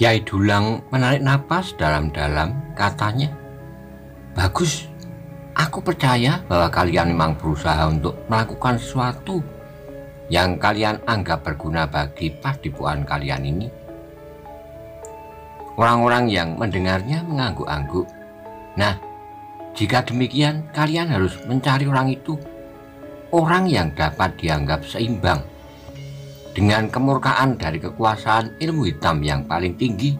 Kiai Dulang menarik napas dalam-dalam, katanya, "Bagus, aku percaya bahwa kalian memang berusaha untuk melakukan sesuatu yang kalian anggap berguna bagi padepokan kalian ini." Orang-orang yang mendengarnya mengangguk-angguk. "Nah, jika demikian kalian harus mencari orang itu, orang yang dapat dianggap seimbang dengan kemurkaan dari kekuasaan ilmu hitam yang paling tinggi."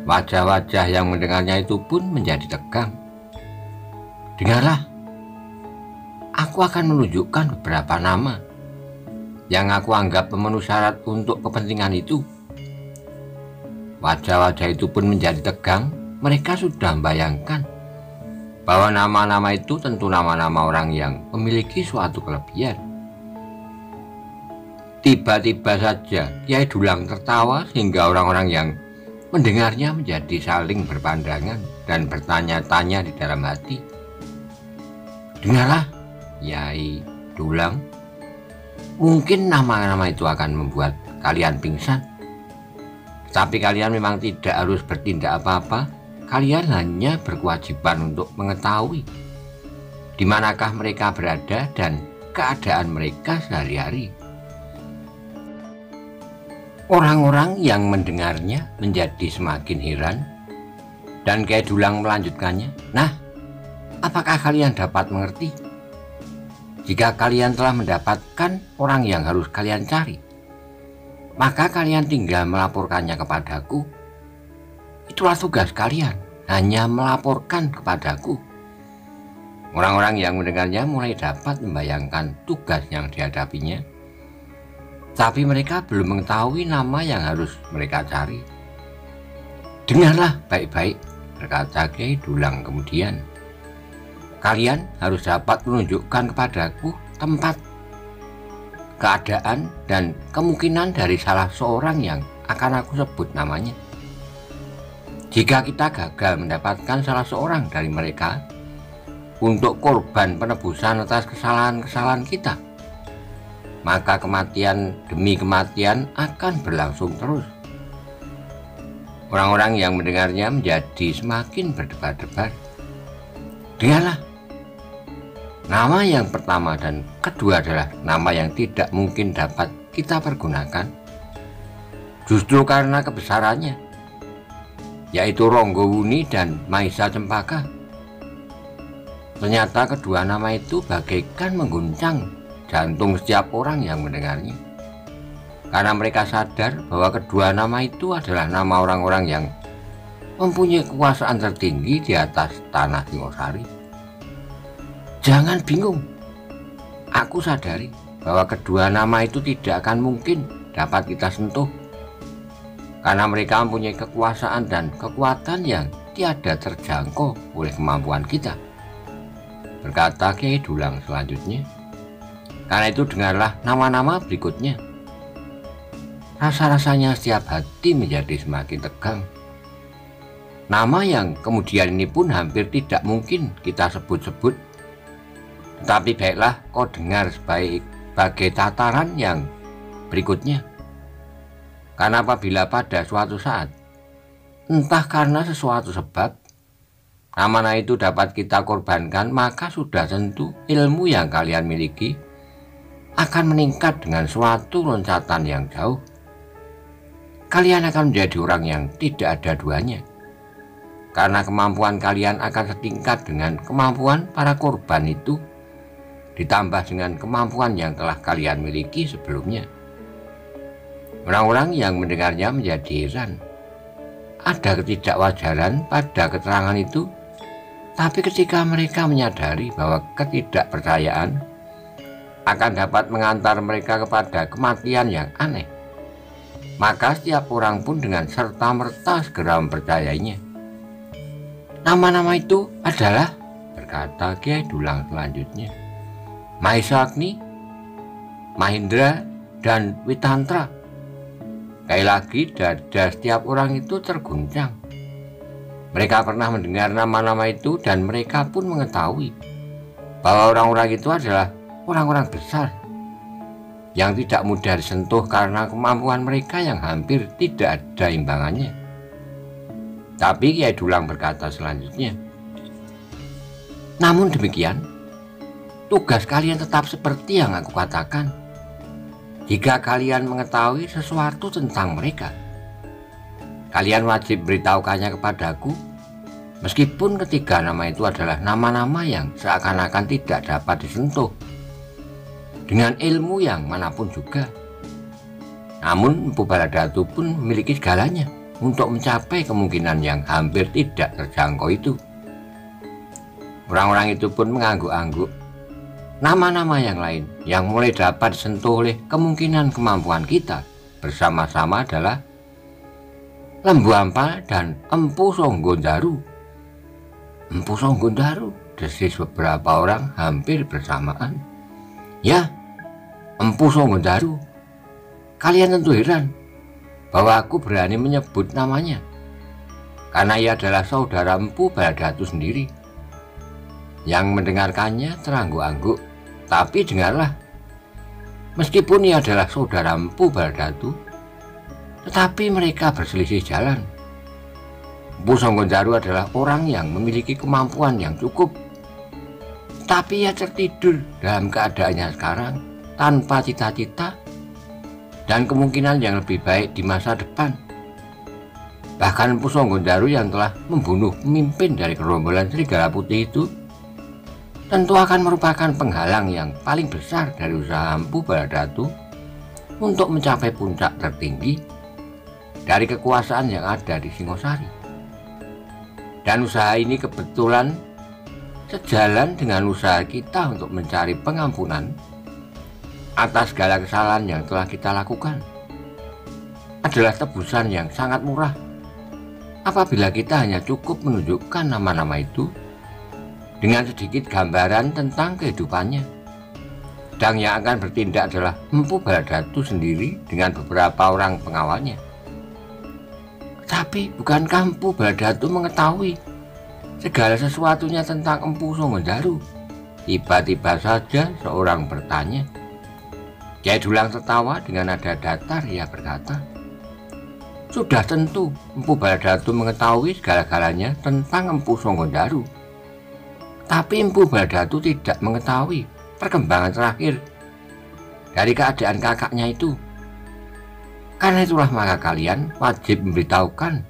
Wajah-wajah yang mendengarnya itu pun menjadi tegang. "Dengarlah, aku akan menunjukkan beberapa nama yang aku anggap memenuhi syarat untuk kepentingan itu." Wajah-wajah itu pun menjadi tegang. Mereka sudah membayangkan bahwa nama-nama itu tentu nama-nama orang yang memiliki suatu kelebihan. Tiba-tiba saja Kiai Dulang tertawa sehingga orang-orang yang mendengarnya menjadi saling berpandangan dan bertanya-tanya di dalam hati. "Dengarlah, Kiai Dulang, mungkin nama-nama itu akan membuat kalian pingsan. Tapi kalian memang tidak harus bertindak apa-apa. Kalian hanya berkewajiban untuk mengetahui di manakah mereka berada dan keadaan mereka sehari-hari." Orang-orang yang mendengarnya menjadi semakin heran, dan Kiai Dulang melanjutkannya, "Nah, apakah kalian dapat mengerti? Jika kalian telah mendapatkan orang yang harus kalian cari, maka kalian tinggal melaporkannya kepadaku. Itulah tugas kalian, hanya melaporkan kepadaku." Orang-orang yang mendengarnya mulai dapat membayangkan tugas yang dihadapinya, tapi mereka belum mengetahui nama yang harus mereka cari. "Dengarlah baik-baik," berkata Kiai Dulang kemudian. "Kalian harus dapat menunjukkan kepadaku tempat, keadaan, dan kemungkinan dari salah seorang yang akan aku sebut namanya. Jika kita gagal mendapatkan salah seorang dari mereka untuk korban penebusan atas kesalahan-kesalahan kita, maka kematian demi kematian akan berlangsung terus." Orang-orang yang mendengarnya menjadi semakin berdebar-debar. "Dengarlah, nama yang pertama dan kedua adalah nama yang tidak mungkin dapat kita pergunakan, justru karena kebesarannya, yaitu Ronggowuni dan Maisa Cempaka. Ternyata kedua nama itu bagaikan mengguncang jantung setiap orang yang mendengarnya, karena mereka sadar bahwa kedua nama itu adalah nama orang-orang yang mempunyai kekuasaan tertinggi di atas tanah Singosari. Jangan bingung, aku sadari bahwa kedua nama itu tidak akan mungkin dapat kita sentuh, karena mereka mempunyai kekuasaan dan kekuatan yang tiada terjangkau oleh kemampuan kita," berkata Kiai Dulang selanjutnya. "Karena itu dengarlah nama-nama berikutnya." Rasa-rasanya setiap hati menjadi semakin tegang. Nama yang kemudian ini pun hampir tidak mungkin kita sebut-sebut. Tetapi baiklah, kau dengar sebagai tataran yang berikutnya. Karena apabila pada suatu saat, entah karena sesuatu sebab, nama itu dapat kita korbankan, maka sudah tentu ilmu yang kalian miliki akan meningkat dengan suatu loncatan yang jauh. Kalian akan menjadi orang yang tidak ada duanya, karena kemampuan kalian akan setingkat dengan kemampuan para korban itu, ditambah dengan kemampuan yang telah kalian miliki sebelumnya. Orang-orang yang mendengarnya menjadi heran. Ada ketidakwajaran pada keterangan itu, tapi ketika mereka menyadari bahwa ketidakpercayaan akan dapat mengantar mereka kepada kematian yang aneh, maka setiap orang pun dengan serta-merta segera mempercayainya. Nama-nama itu adalah, berkata Kiai Dulang selanjutnya, Maisa Agni, Mahindra, dan Witantra. Sekali lagi dada setiap orang itu terguncang. Mereka pernah mendengar nama-nama itu dan mereka pun mengetahui bahwa orang-orang itu adalah orang-orang besar. yang tidak mudah disentuh karena kemampuan mereka yang hampir tidak ada imbangannya. Tapi Kiai Dulang berkata selanjutnya, namun demikian, tugas kalian tetap seperti yang aku katakan. Jika kalian mengetahui sesuatu tentang mereka, kalian wajib beritahukannya kepadaku, meskipun ketiga nama itu adalah nama-nama yang seakan-akan tidak dapat disentuh dengan ilmu yang manapun juga. Namun Empu Baladatu pun memiliki segalanya untuk mencapai kemungkinan yang hampir tidak terjangkau itu. Orang-orang itu pun mengangguk-angguk. Nama-nama yang lain yang mulai dapat disentuh oleh kemungkinan kemampuan kita bersama-sama adalah Lembu Ampal dan Empu Songgondaru. Empu Songgondaru, desis beberapa orang hampir bersamaan. Ya, Empu Songgondaru. Kalian tentu heran bahwa aku berani menyebut namanya, karena ia adalah saudara Empu Baladatu sendiri. Yang mendengarkannya terangguk-angguk. Tapi dengarlah, meskipun ia adalah saudara Empu Baladatu, tetapi mereka berselisih jalan. Empu Songgondaru adalah orang yang memiliki kemampuan yang cukup, tapi ia tertidur dalam keadaannya sekarang tanpa cita-cita dan kemungkinan yang lebih baik di masa depan. Bahkan Empu Songgondaru yang telah membunuh pemimpin dari gerombolan Serigala Putih itu tentu akan merupakan penghalang yang paling besar dari usaha Empu Baladatu untuk mencapai puncak tertinggi dari kekuasaan yang ada di Singosari. Dan usaha ini kebetulan sejalan dengan usaha kita untuk mencari pengampunan atas segala kesalahan yang telah kita lakukan. Adalah tebusan yang sangat murah apabila kita hanya cukup menunjukkan nama-nama itu dengan sedikit gambaran tentang kehidupannya. Dan yang akan bertindak adalah Empu Baladatu sendiri dengan beberapa orang pengawalnya. Tapi bukankah Empu Baladatu mengetahui segala sesuatunya tentang Empu Songgondaru? Tiba-tiba saja seorang bertanya. Kiai Dulang tertawa dengan nada datar. Ia berkata, sudah tentu Empu Baladatu mengetahui segala-galanya tentang Empu Songgondaru. Tapi Empu Baladatu tidak mengetahui perkembangan terakhir dari keadaan kakaknya itu. Karena itulah maka kalian wajib memberitahukan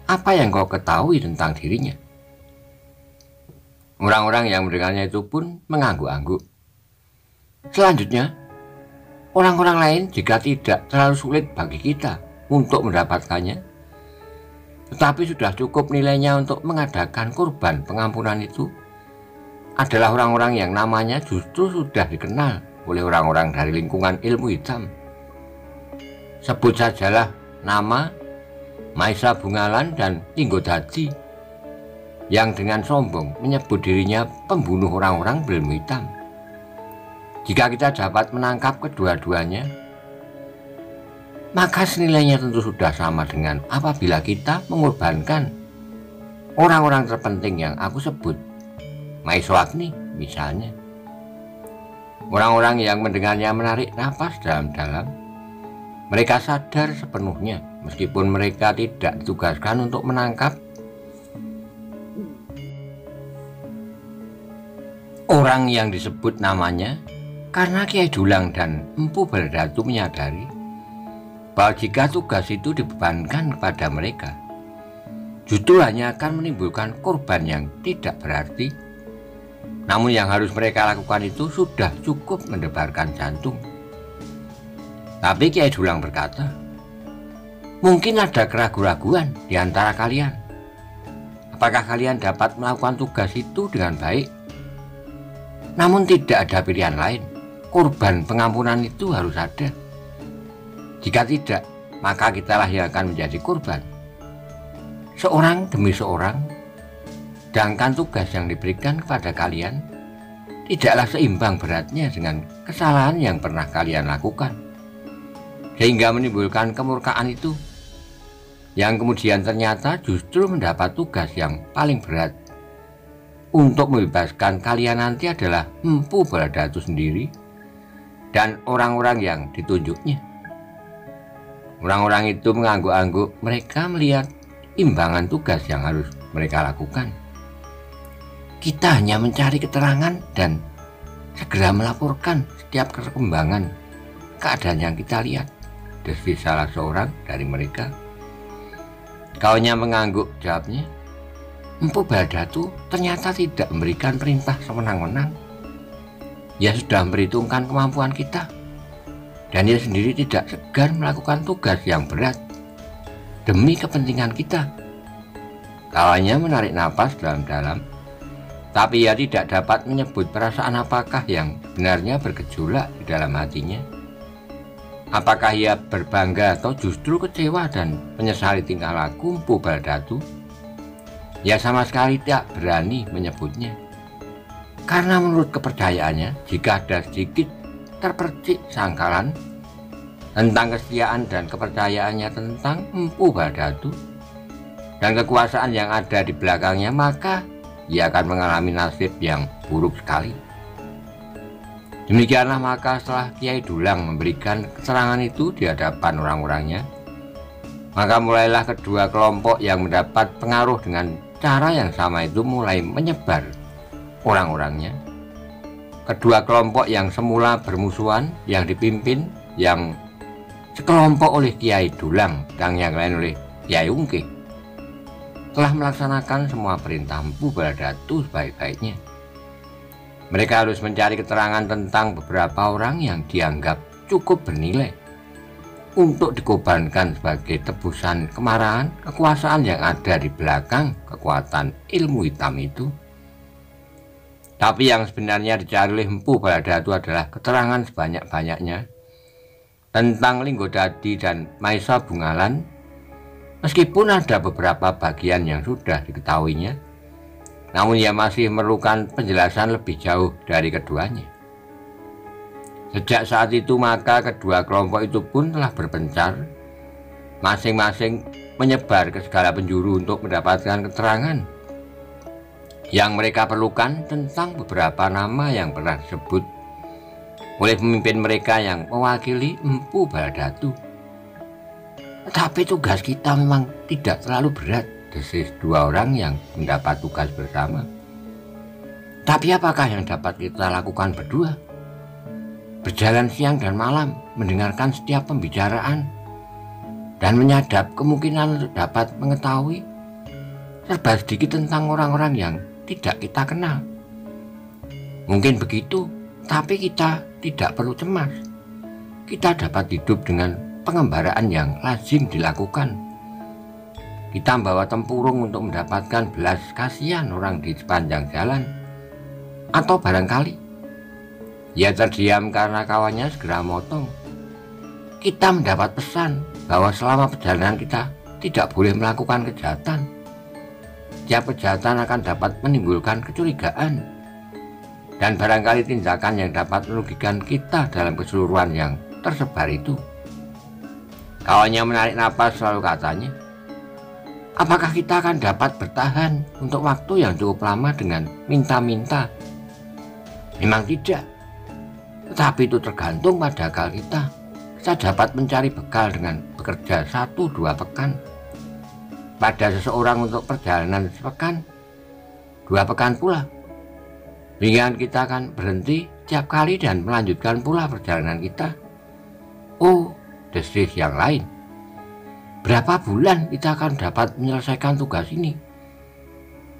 apa yang kau ketahui tentang dirinya. Orang-orang yang mendengarnya itu pun mengangguk-angguk. Selanjutnya, orang-orang lain jika tidak terlalu sulit bagi kita untuk mendapatkannya, tetapi sudah cukup nilainya untuk mengadakan kurban pengampunan itu, adalah orang-orang yang namanya justru sudah dikenal oleh orang-orang dari lingkungan ilmu hitam. Sebut sajalah nama Maisa Bungalan dan Tinggodadi yang dengan sombong menyebut dirinya pembunuh orang-orang berilmu hitam. Jika kita dapat menangkap kedua-duanya, maka senilainya tentu sudah sama dengan apabila kita mengorbankan orang-orang terpenting yang aku sebut, Maiswagni misalnya. Orang-orang yang mendengarnya menarik napas dalam-dalam. Mereka sadar sepenuhnya, meskipun mereka tidak ditugaskan untuk menangkap orang yang disebut namanya, karena Kiai Dulang dan Empu Baladatu menyadari bahwa jika tugas itu dibebankan kepada mereka, justru hanya akan menimbulkan korban yang tidak berarti. Namun yang harus mereka lakukan itu sudah cukup mendebarkan jantung. Tapi Kiai Dulang berkata, mungkin ada keraguan-raguan di antara kalian. Apakah kalian dapat melakukan tugas itu dengan baik? Namun tidak ada pilihan lain. Kurban pengampunan itu harus ada. Jika tidak, maka kitalah yang akan menjadi kurban. Seorang demi seorang. Sedangkan tugas yang diberikan kepada kalian tidaklah seimbang beratnya dengan kesalahan yang pernah kalian lakukan, sehingga menimbulkan kemurkaan itu, yang kemudian ternyata justru mendapat tugas yang paling berat. Untuk membebaskan kalian nanti adalah Empu Baladatu sendiri, dan orang-orang yang ditunjuknya. Orang-orang itu mengangguk-angguk, mereka melihat imbangan tugas yang harus mereka lakukan. Kita hanya mencari keterangan dan segera melaporkan setiap perkembangan keadaan yang kita lihat, desis salah seorang dari mereka. Kawannya mengangguk, jawabnya, Empu Baldatu ternyata tidak memberikan perintah sewenang-wenang. Ia sudah memperhitungkan kemampuan kita, dan ia sendiri tidak segan melakukan tugas yang berat demi kepentingan kita. Kawannya menarik napas dalam-dalam, tapi ia tidak dapat menyebut perasaan apakah yang sebenarnya bergejolak di dalam hatinya. Apakah ia berbangga atau justru kecewa dan menyesali tingkah laku Empu Baldatu? Ia sama sekali tidak berani menyebutnya. Karena menurut kepercayaannya, jika ada sedikit terpercik sangkalan tentang kesetiaan dan kepercayaannya tentang Empu Baldatu dan kekuasaan yang ada di belakangnya, maka ia akan mengalami nasib yang buruk sekali. Demikianlah maka setelah Kiai Dulang memberikan keterangan itu di hadapan orang-orangnya, maka mulailah kedua kelompok yang mendapat pengaruh dengan cara yang sama itu mulai menyebar orang-orangnya. Kedua kelompok yang semula bermusuhan, yang dipimpin yang sekelompok oleh Kiai Dulang dan yang lain oleh Kiai Ungke, telah melaksanakan semua perintah Empu Baldatu sebaik-baiknya. Mereka harus mencari keterangan tentang beberapa orang yang dianggap cukup bernilai untuk dikobarkan sebagai tebusan kemarahan kekuasaan yang ada di belakang kekuatan ilmu hitam itu. Tapi yang sebenarnya dicari oleh Empu Baldatu adalah keterangan sebanyak-banyaknya tentang Linggodadi dan Maesa Bungalan, meskipun ada beberapa bagian yang sudah diketahuinya, namun ia masih memerlukan penjelasan lebih jauh dari keduanya. Sejak saat itu maka kedua kelompok itu pun telah berpencar, masing-masing menyebar ke segala penjuru untuk mendapatkan keterangan yang mereka perlukan tentang beberapa nama yang pernah disebut oleh pemimpin mereka yang mewakili Empu Baldatu. Tetapi tugas kita memang tidak terlalu berat, desis dua orang yang mendapat tugas bersama. Tapi apakah yang dapat kita lakukan berdua? Berjalan siang dan malam, mendengarkan setiap pembicaraan, dan menyadap kemungkinan untuk dapat mengetahui serba sedikit tentang orang-orang yang tidak kita kenal. Mungkin begitu, tapi kita tidak perlu cemas. Kita dapat hidup dengan pengembaraan yang lazim dilakukan. Kita membawa tempurung untuk mendapatkan belas kasihan orang di sepanjang jalan. Atau barangkali ia terdiam karena kawannya segera motong. Kita mendapat pesan bahwa selama perjalanan kita tidak boleh melakukan kejahatan. Setiap kejahatan akan dapat menimbulkan kecurigaan, dan barangkali tindakan yang dapat merugikan kita dalam keseluruhan yang tersebar itu. Kawannya menarik napas lalu katanya, apakah kita akan dapat bertahan untuk waktu yang cukup lama dengan minta-minta? Memang tidak, tetapi itu tergantung pada akal kita. Kita dapat mencari bekal dengan bekerja 1-2 pekan. Pada seseorang untuk perjalanan sepekan, 2 pekan pula. Demikian kita akan berhenti setiap kali dan melanjutkan pula perjalanan kita. Oh, desis yang lain, berapa bulan kita akan dapat menyelesaikan tugas ini?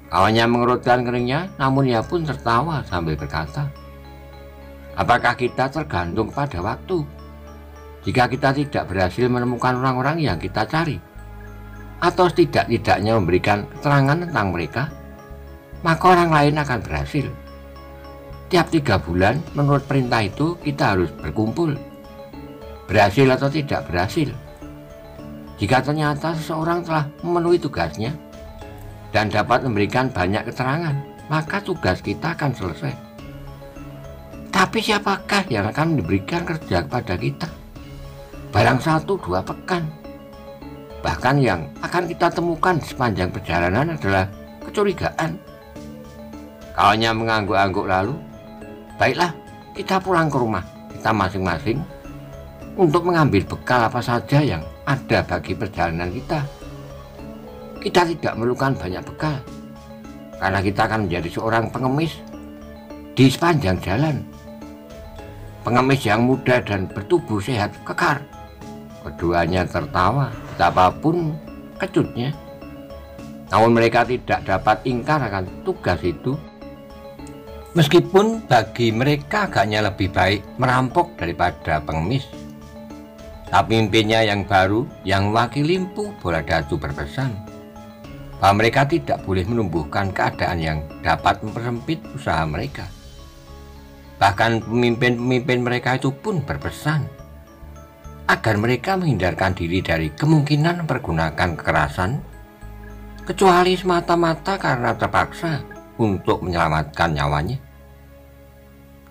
Kawannya mengerutkan keringnya, namun ia pun tertawa sambil berkata, apakah kita tergantung pada waktu? Jika kita tidak berhasil menemukan orang-orang yang kita cari, atau setidak-tidaknya memberikan keterangan tentang mereka, maka orang lain akan berhasil. Tiap 3 bulan menurut perintah itu kita harus berkumpul, berhasil atau tidak berhasil. Jika ternyata seseorang telah memenuhi tugasnya dan dapat memberikan banyak keterangan, maka tugas kita akan selesai. Tapi siapakah yang akan diberikan kerja kepada kita? Barang 1-2 pekan. Bahkan yang akan kita temukan di sepanjang perjalanan adalah kecurigaan. Kawannya mengangguk-angguk lalu, baiklah, kita pulang ke rumah. kita masing-masing untuk mengambil bekal apa saja yang ada bagi perjalanan kita. Kita tidak memerlukan banyak bekal, karena kita akan menjadi seorang pengemis di sepanjang jalan. Pengemis yang muda dan bertubuh sehat kekar. Keduanya tertawa, betapapun kecutnya. Namun mereka tidak dapat ingkar akan tugas itu. Meskipun bagi mereka agaknya lebih baik merampok daripada pengemis. Tapi pemimpinnya yang baru, yang mewakili Mpu Bola Datu berpesan bahwa mereka tidak boleh menumbuhkan keadaan yang dapat mempersempit usaha mereka. Bahkan pemimpin-pemimpin mereka itu pun berpesan agar mereka menghindarkan diri dari kemungkinan mempergunakan kekerasan, kecuali semata-mata karena terpaksa untuk menyelamatkan nyawanya.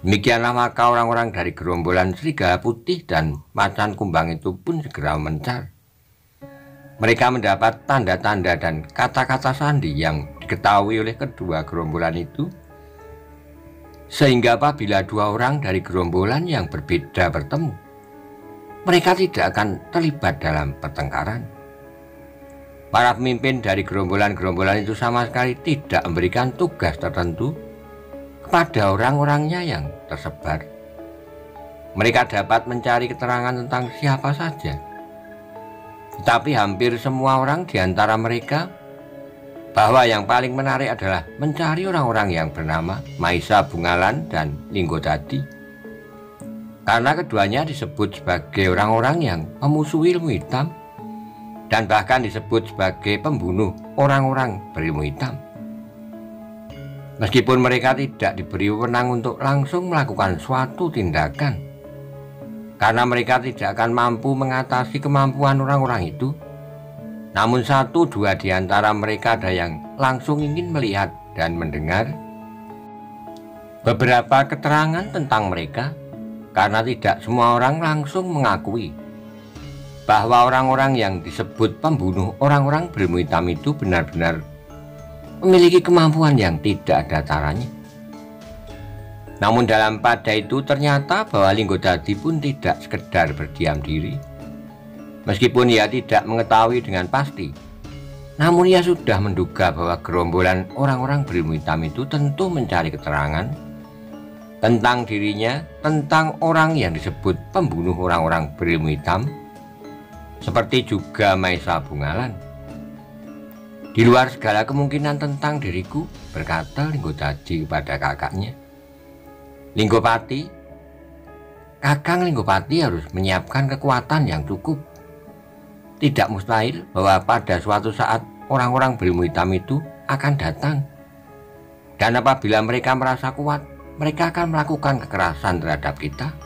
Demikianlah maka orang-orang dari gerombolan Serigala Putih dan Macan Kumbang itu pun segera mencar. Mereka mendapat tanda-tanda dan kata-kata sandi yang diketahui oleh kedua gerombolan itu, sehingga apabila dua orang dari gerombolan yang berbeda bertemu, mereka tidak akan terlibat dalam pertengkaran. Para pemimpin dari gerombolan-gerombolan itu sama sekali tidak memberikan tugas tertentu kepada orang-orangnya yang tersebar. Mereka dapat mencari keterangan tentang siapa saja. Tetapi hampir semua orang di antara mereka bahwa yang paling menarik adalah mencari orang-orang yang bernama Maisa Bungalan dan Linggo Dadi. Karena keduanya disebut sebagai orang-orang yang memusuhi ilmu hitam dan bahkan disebut sebagai pembunuh orang-orang berilmu hitam. Meskipun mereka tidak diberi wewenang untuk langsung melakukan suatu tindakan, karena mereka tidak akan mampu mengatasi kemampuan orang-orang itu, namun satu dua di antara mereka ada yang langsung ingin melihat dan mendengar beberapa keterangan tentang mereka, karena tidak semua orang langsung mengakui bahwa orang-orang yang disebut pembunuh orang-orang berilmu hitam itu benar-benar memiliki kemampuan yang tidak ada taranya. Namun dalam pada itu ternyata bahwa Linggo Dadi pun tidak sekedar berdiam diri. Meskipun ia tidak mengetahui dengan pasti, namun ia sudah menduga bahwa gerombolan orang-orang berilmu hitam itu tentu mencari keterangan tentang dirinya, tentang orang yang disebut pembunuh orang-orang berilmu hitam, seperti juga Maisa Bungalan. Di luar segala kemungkinan tentang diriku, berkata Linggo Dadi kepada kakaknya, Linggopati, Kakang Linggopati harus menyiapkan kekuatan yang cukup. Tidak mustahil bahwa pada suatu saat orang-orang berilmu hitam itu akan datang. Dan apabila mereka merasa kuat, mereka akan melakukan kekerasan terhadap kita.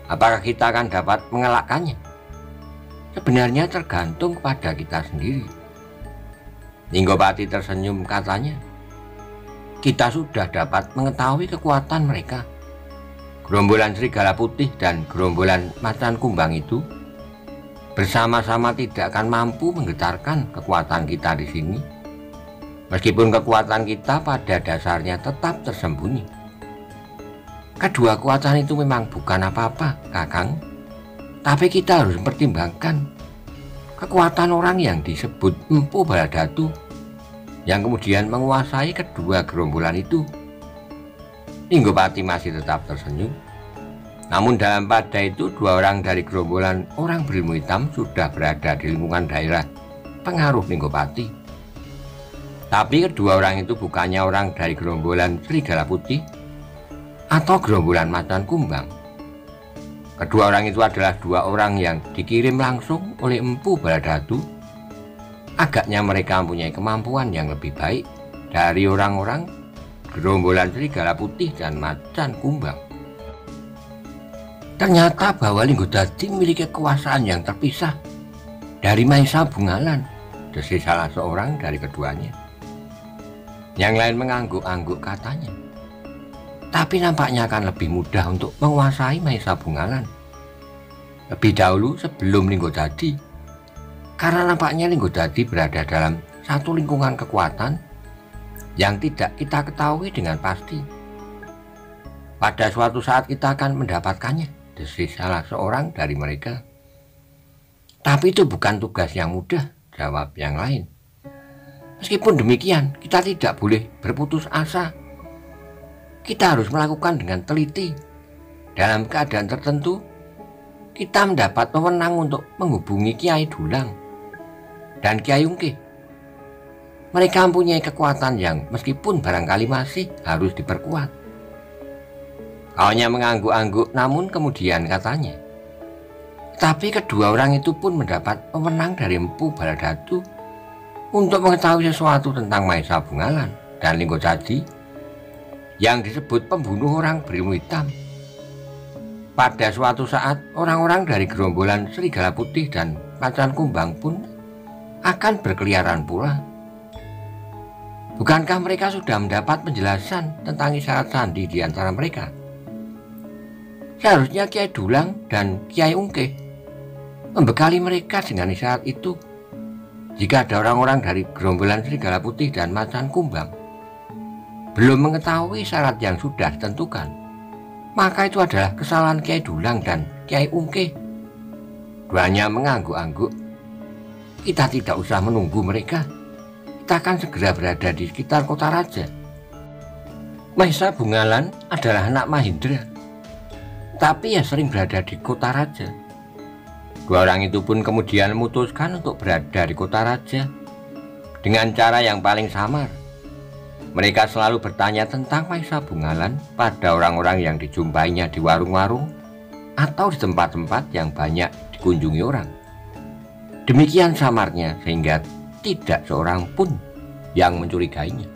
Apakah kita akan dapat mengelakkannya? Sebenarnya tergantung kepada kita sendiri. Linggopati tersenyum, katanya, kita sudah dapat mengetahui kekuatan mereka. Gerombolan Serigala Putih dan gerombolan Macan Kumbang itu bersama-sama tidak akan mampu menggetarkan kekuatan kita di sini. Meskipun kekuatan kita pada dasarnya tetap tersembunyi. Kedua kekuatan itu memang bukan apa-apa, Kakang. Tapi kita harus mempertimbangkan kekuatan orang yang disebut Mpu Bola Datu yang kemudian menguasai kedua gerombolan itu. Linggopati masih tetap tersenyum. Namun dalam pada itu dua orang dari gerombolan orang berilmu hitam sudah berada di lingkungan daerah pengaruh Linggopati. Tapi kedua orang itu bukannya orang dari gerombolan Serigala Putih atau gerombolan Macan Kumbang. Kedua orang itu adalah dua orang yang dikirim langsung oleh Mpu Bola Datu. Agaknya mereka mempunyai kemampuan yang lebih baik dari orang-orang gerombolan Serigala Putih dan Macan Kumbang. Ternyata bahwa Linggo Dadi memiliki kekuasaan yang terpisah dari Maisa Bungalan, desis salah seorang dari keduanya. Yang lain mengangguk-angguk, katanya, tapi nampaknya akan lebih mudah untuk menguasai Maisa Bungalan lebih dahulu sebelum Linggo Dadi, karena nampaknya Linggo Dadi berada dalam satu lingkungan kekuatan yang tidak kita ketahui dengan pasti. Pada suatu saat kita akan mendapatkannya, desis salah seorang dari mereka. Tapi itu bukan tugas yang mudah, jawab yang lain. Meskipun demikian, kita tidak boleh berputus asa. Kita harus melakukan dengan teliti. Dalam keadaan tertentu, kita mendapat wewenang untuk menghubungi Kiai Dulang dan Kiai Ungkih. Mereka mempunyai kekuatan yang meskipun barangkali masih harus diperkuat. Awalnya mengangguk-angguk, namun kemudian katanya, tapi kedua orang itu pun mendapat wewenang dari Empu Baladatu untuk mengetahui sesuatu tentang Maesa Bungalan dan Linggo Cadi yang disebut pembunuh orang berilmu hitam. Pada suatu saat, orang-orang dari gerombolan Serigala Putih dan Macan Kumbang pun akan berkeliaran pula. Bukankah mereka sudah mendapat penjelasan tentang isyarat sandi di antara mereka? Seharusnya Kiai Dulang dan Kiai Ungkih membekali mereka dengan isyarat itu. Jika ada orang-orang dari gerombolan Serigala Putih dan Macan Kumbang belum mengetahui syarat yang sudah ditentukan, maka itu adalah kesalahan Kiai Dulang dan Kiai Ungkih. Duanya mengangguk-angguk. Kita tidak usah menunggu mereka. Kita akan segera berada di sekitar kota raja. Maesa Bungalan adalah anak Mahindra, tapi ia sering berada di kota raja. Dua orang itu pun kemudian memutuskan untuk berada di kota raja dengan cara yang paling samar. Mereka selalu bertanya tentang Maesa Bungalan pada orang-orang yang dijumpainya di warung-warung atau di tempat-tempat yang banyak dikunjungi orang. Demikian samarnya sehingga tidak seorang pun yang mencurigainya.